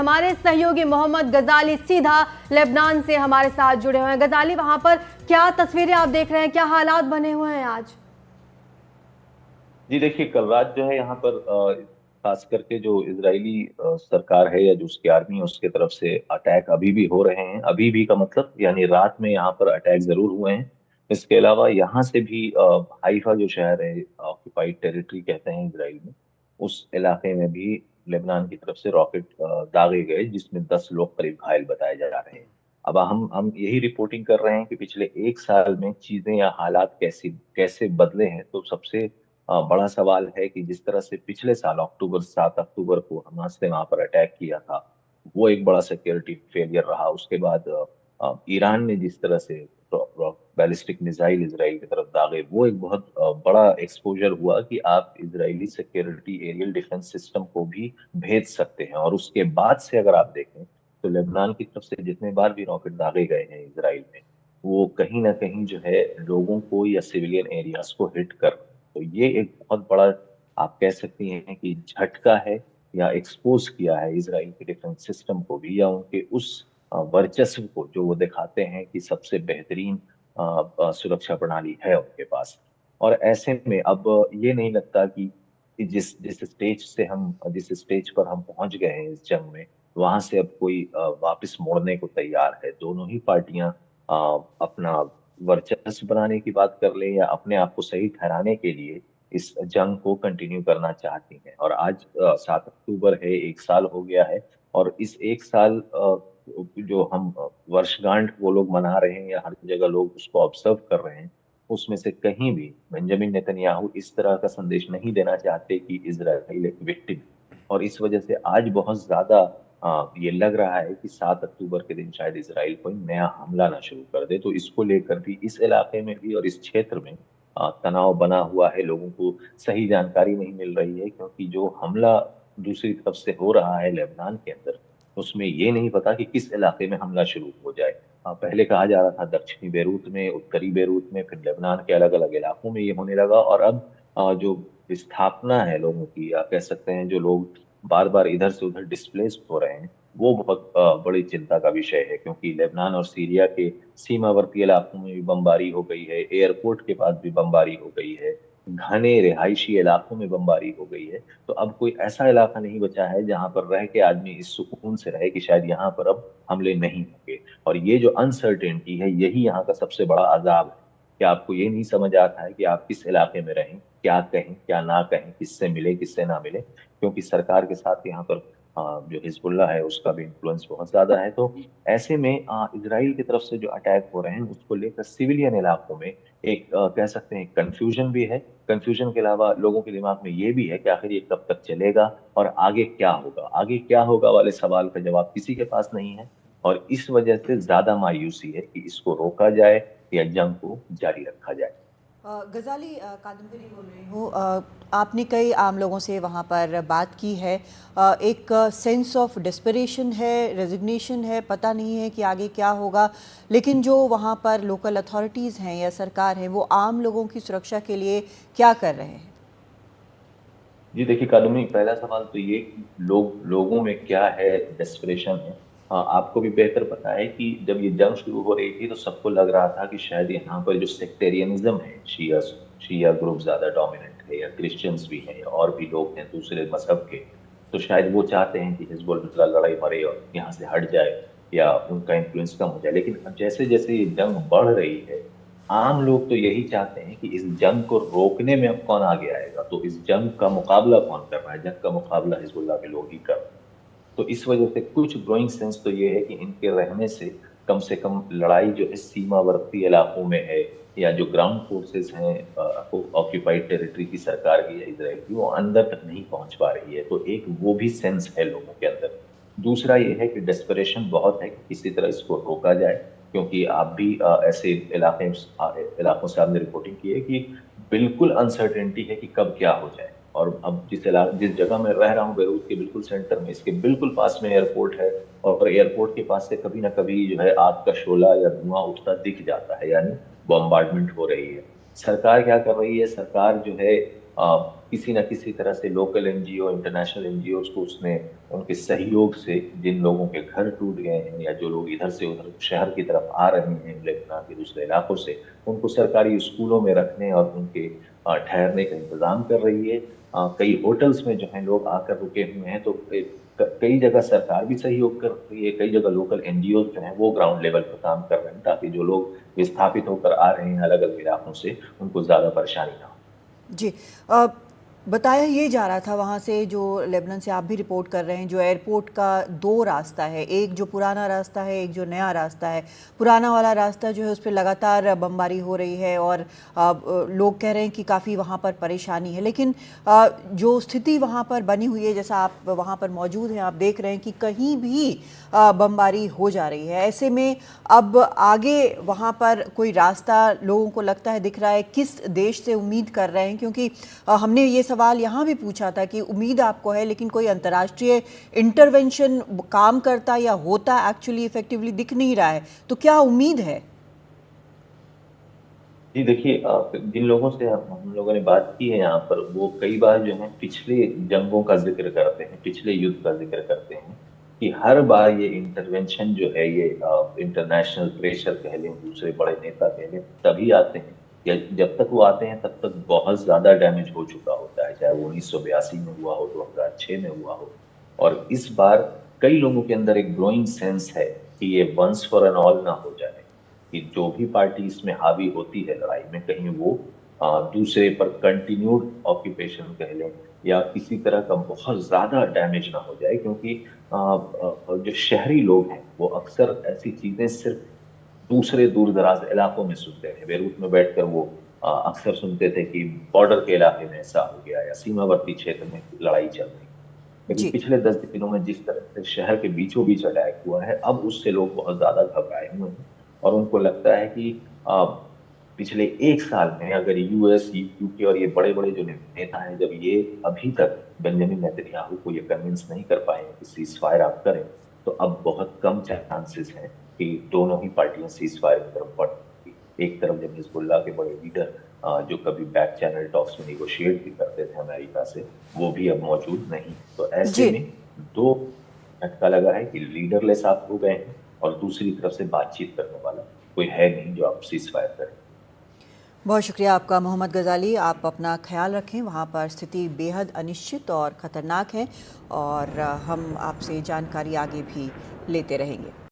हमारे सहयोगी मोहम्मद गजाली सीधा लेबनान से हमारे साथ जुड़े हुए हैं। गजाली, वहां पर क्या तस्वीरें आप देख रहे हैं, क्या हालात बने हुए हैं आज? जी देखिए, कल रात जो है यहाँ पर खास करके जो इजरायली सरकार है या जो उसकी आर्मी है उसके तरफ से अटैक अभी भी हो रहे हैं। अभी भी का मतलब यानी रात में यहाँ पर अटैक जरूर हुए हैं। इसके अलावा यहाँ से भी हाइफा जो शहर है, ऑक्यूपाइड टेरिटरी कहते हैं इजराइल में, उस इलाके में भी लेबनान की तरफ से रॉकेट दागे गए, जिसमें 10 लोग करीब घायल बताए जा रहे हैं। अब हम यही रिपोर्टिंग कर रहे हैं कि पिछले एक साल में चीजें या हालात कैसे कैसे बदले हैं। तो सबसे बड़ा सवाल है कि जिस तरह से पिछले साल अक्टूबर 7 अक्टूबर को हमास ने वहां पर अटैक किया था, वो एक बड़ा सिक्योरिटी फेलियर रहा। उसके बाद ईरान ने जिस तरह से बैलिस्टिक मिसाइल इसराइल की तरफ दागे, वो एक बहुत बड़ा एक्सपोजर हुआ कि आप Israeli security aerial defence system को भी भेज सकते हैं। और उसके बाद से अगर आप देखें तो लेबनान की तरफ से जितने बार भी रॉकेट दागे गए हैं इसराइल में, वो कहीं ना कहीं जो है लोगों को या सिविलियन एरियाज को हिट कर। तो ये एक बहुत बड़ा, आप कह सकती हैं कि झटका है, या एक्सपोज किया है इसराइल के डिफेंस सिस्टम को भी, या उनके उस वर्चस्व को जो वो दिखाते हैं कि सबसे बेहतरीन सुरक्षा प्रणाली है उनके पास। और ऐसे में अब ये नहीं लगता कि जिस स्टेज पर हम पहुंच गए हैं इस जंग में, वहां से अब कोई वापस मोड़ने को तैयार है। दोनों ही पार्टियां अपना वर्चस्व बनाने की बात कर ले या अपने आप को सही ठहराने के लिए इस जंग को कंटिन्यू करना चाहती हैं। और आज 7 अक्टूबर है, एक साल हो गया है। और इस एक साल जो हम वर्षगांठ वो लोग मना रहे हैं या हर जगह लोग उसको ऑब्जर्व कर रहे हैं, उसमें से कहीं भी बेंजामिन नेतन्याहू इस तरह का संदेश नहीं देना चाहते कि इजराइल एक विक्टिम। और इस वजह से आज बहुत ज्यादा ये लग रहा है कि 7 अक्टूबर के दिन शायद इसराइल कोई नया हमला ना शुरू कर दे। तो इसको लेकर भी इस इलाके में भी और इस क्षेत्र में तनाव बना हुआ है। लोगों को सही जानकारी नहीं मिल रही है, क्योंकि जो हमला दूसरी तरफ से हो रहा है लेबनान के अंदर, उसमें ये नहीं पता कि किस इलाके में हमला शुरू हो जाए। पहले कहा जा रहा था दक्षिणी बेरूत में, उत्तरी बेरूत में, फिर लेबनान के अलग अलग इलाकों में ये होने लगा। और अब जो विस्थापना है लोगों की, या कह सकते हैं जो लोग बार बार इधर से उधर डिस्प्लेस हो रहे हैं, वो बहुत बड़ी चिंता का विषय है। क्योंकि लेबनान और सीरिया के सीमावर्ती इलाकों में भी बमबारी हो गई है, एयरपोर्ट के पास भी बमबारी हो गई है, घने रिहायशी इलाकों में बमबारी हो गई है। तो अब कोई ऐसा इलाका नहीं बचा है जहां पर रह के आदमी इस सुकून से रहे कि शायद यहाँ पर अब हमले नहीं होंगे। और ये जो अनसर्टेनिटी है, यही यहाँ का सबसे बड़ा अजाब है कि आपको ये नहीं समझ आता है कि आप किस इलाके में रहें, क्या कहें क्या ना कहें, किससे मिले किससे ना मिले। क्योंकि सरकार के साथ यहाँ पर जो हिजबुल्लाह है उसका भी इन्फ्लुएंस बहुत ज्यादा है। तो ऐसे में इजराइल की तरफ से जो अटैक हो रहे हैं उसको लेकर सिविलियन इलाकों में एक कह सकते हैं कंफ्यूजन भी है। कंफ्यूजन के अलावा लोगों के दिमाग में ये भी है कि आखिर ये कब तक चलेगा और आगे क्या होगा। आगे क्या होगा वाले सवाल का जवाब किसी के पास नहीं है। और इस वजह से ज्यादा मायूसी है कि इसको रोका जाए या जंग को जारी रखा जाए। गजाली, कादम्बरी बोल रही हूँ। आपने कई आम लोगों से वहाँ पर बात की है। एक सेंस ऑफ डेस्परेशन है, रेजिग्नेशन है, पता नहीं है कि आगे क्या होगा। लेकिन जो वहाँ पर लोकल अथॉरिटीज़ हैं या सरकार है, वो आम लोगों की सुरक्षा के लिए क्या कर रहे हैं? जी देखिए कादमी, पहला सवाल तो ये कि लोगों में क्या है, डेस्परेशन है। हाँ, आपको भी बेहतर पता है कि जब ये जंग शुरू हो रही थी तो सबको लग रहा था कि शायद यहाँ पर जो सेक्टेरियनिज्म है, शिया शिया ग्रुप ज्यादा डोमिनेंट है, या क्रिश्चियंस भी हैं, या और भी लोग हैं दूसरे मजहब के, तो शायद वो चाहते हैं कि हिजबुल्लाह लड़ाई मरे और यहाँ से हट जाए या उनका इन्फ्लुएंस कम हो जाए। लेकिन जैसे जैसे ये जंग बढ़ रही है, आम लोग तो यही चाहते हैं कि इस जंग को रोकने में अब कौन आगे आएगा। तो इस जंग का मुकाबला कौन कर रहा है? जंग का मुकाबला हिजबुल्लाह के लोग ही कर रहे हैं। तो इस वजह से कुछ ग्रोइंग सेंस तो ये है कि इनके रहने से कम लड़ाई जो है सीमावर्ती इलाकों में है, या जो ग्राउंड फोर्सेस हैं ऑक्यूपाइड टेरिटरी की सरकार की या इसराइल की, वो अंदर तक नहीं पहुंच पा रही है। तो एक वो भी सेंस है लोगों के अंदर। दूसरा ये है कि डेस्परेशन बहुत है कि किसी तरह इसको रोका जाए। क्योंकि आप भी ऐसे इलाकों से आपने रिपोर्टिंग की है कि बिल्कुल अनसर्टेनिटी है कि कब क्या हो जाए। और अब जिस जगह मैं रह रहा हूँ बेरूत के बिल्कुल सेंटर में, इसके बिल्कुल पास में एयरपोर्ट है। और एयरपोर्ट के पास से कभी ना कभी जो है आग का शोला या धुआं उठता दिख जाता है, यानी बॉम्बार्डमेंट हो रही है। सरकार क्या कर रही है? सरकार जो है किसी न किसी तरह से लोकल एनजीओ, इंटरनेशनल एनजीओ को उसने उनके सहयोग से जिन लोगों के घर टूट गए हैं या जो लोग इधर से उधर शहर की तरफ आ रहे हैं लेबनान के दूसरे इलाकों से, उनको सरकारी स्कूलों में रखने और उनके ठहरने का इंतजाम कर रही है। कई होटल्स में जो है लोग आकर रुके हुए हैं, तो कई जगह सरकार भी सहयोग कर रही है, कई जगह लोकल एनजीओ जो है वो ग्राउंड लेवल पर काम कर रहे हैं ताकि जो लोग विस्थापित होकर आ रहे हैं अलग अलग इलाकों से, उनको ज्यादा परेशानी ना हो। जी। बताया ये जा रहा था वहाँ से, जो लेबनान से आप भी रिपोर्ट कर रहे हैं, जो एयरपोर्ट का दो रास्ता है, एक जो पुराना रास्ता है, एक जो नया रास्ता है। पुराना वाला रास्ता जो है उस पर लगातार बमबारी हो रही है और लोग कह रहे हैं कि काफ़ी वहाँ पर परेशानी है, लेकिन जो स्थिति वहाँ पर बनी हुई है, जैसा आप वहाँ पर मौजूद हैं, आप देख रहे हैं कि कहीं भी बमबारी हो जा रही है। ऐसे में अब आगे वहाँ पर कोई रास्ता लोगों को लगता है दिख रहा है, किस देश से उम्मीद कर रहे हैं? क्योंकि हमने ये सवाल यहाँ भी पूछा था कि उम्मीद आपको है, लेकिन कोई अंतर्राष्ट्रीय इंटरवेंशन काम करता या होता एक्चुअली इफेक्टिवली दिख नहीं रहा है, तो क्या उम्मीद है? जी देखिए, जिन लोगों से हम लोगों ने बात की है यहाँ पर, वो कई बार जो है पिछले जंगों का जिक्र करते हैं, पिछले युद्ध का जिक्र करते हैं कि हर बार ये इंटरवेंशन जो है, ये इंटरनेशनल प्रेशर कह लें, दूसरे बड़े नेता कह लें, तभी आते हैं या जब तक वो आते हैं तब तक बहुत ज्यादा डैमेज हो चुका होता है, चाहे वो 1982 में हुआ हो, 2006 में हुआ हो। और इस बार कई लोगों के अंदर एक ग्रोइंग सेंस है कि ये वंस फॉर एन ऑल ना हो जाए, कि जो भी पार्टी इसमें हावी होती है लड़ाई में, कहीं वो दूसरे पर कंटिन्यूड ऑक्यूपेशन कह लें या किसी तरह का बहुत ज्यादा डैमेज ना हो जाए। क्योंकि जो शहरी लोग हैं वो अक्सर ऐसी चीजें सिर्फ दूसरे दूर दराज इलाकों में सुनते थे। बेरूत में बैठकर वो अक्सर सुनते थे कि बॉर्डर के इलाके में ऐसा हो गया या सीमावर्ती क्षेत्र में लड़ाई चल रही। लेकिन जी। पिछले 10 दिनों में जिस तरह से शहर के बीचों बीच अटैक हुआ है, अब उससे लोग बहुत ज्यादा घबराए हुए हैं और उनको लगता है कि पिछले एक साल में अगर यूएस, यूके और ये बड़े बड़े जो नेता हैं, जब ये अभी तक बेंजामिन नेतन्याहू को ये कन्विंस नहीं कर पाए कि सीज फायर आप करें, तो अब बहुत कम चांसेस हैं कि दोनों ही पार्टियां सीज फायर की तरफ बढ़ेंगी। एक तरफ जब हिजबुल्लाह के बड़े लीडर जो कभी बैक चैनल टॉक्स में निगोशिएट भी करते थे अमेरिका से, वो भी अब मौजूद नहीं। तो ऐसे जी। में दो झटका लगा है कि लीडरलेस आप हो गए हैं और दूसरी तरफ से बातचीत करने वाला कोई है नहीं जो आप सीज फायर करें। बहुत शुक्रिया आपका मोहम्मद गजाली। आप अपना ख्याल रखें, वहाँ पर स्थिति बेहद अनिश्चित और ख़तरनाक है और हम आपसे जानकारी आगे भी लेते रहेंगे।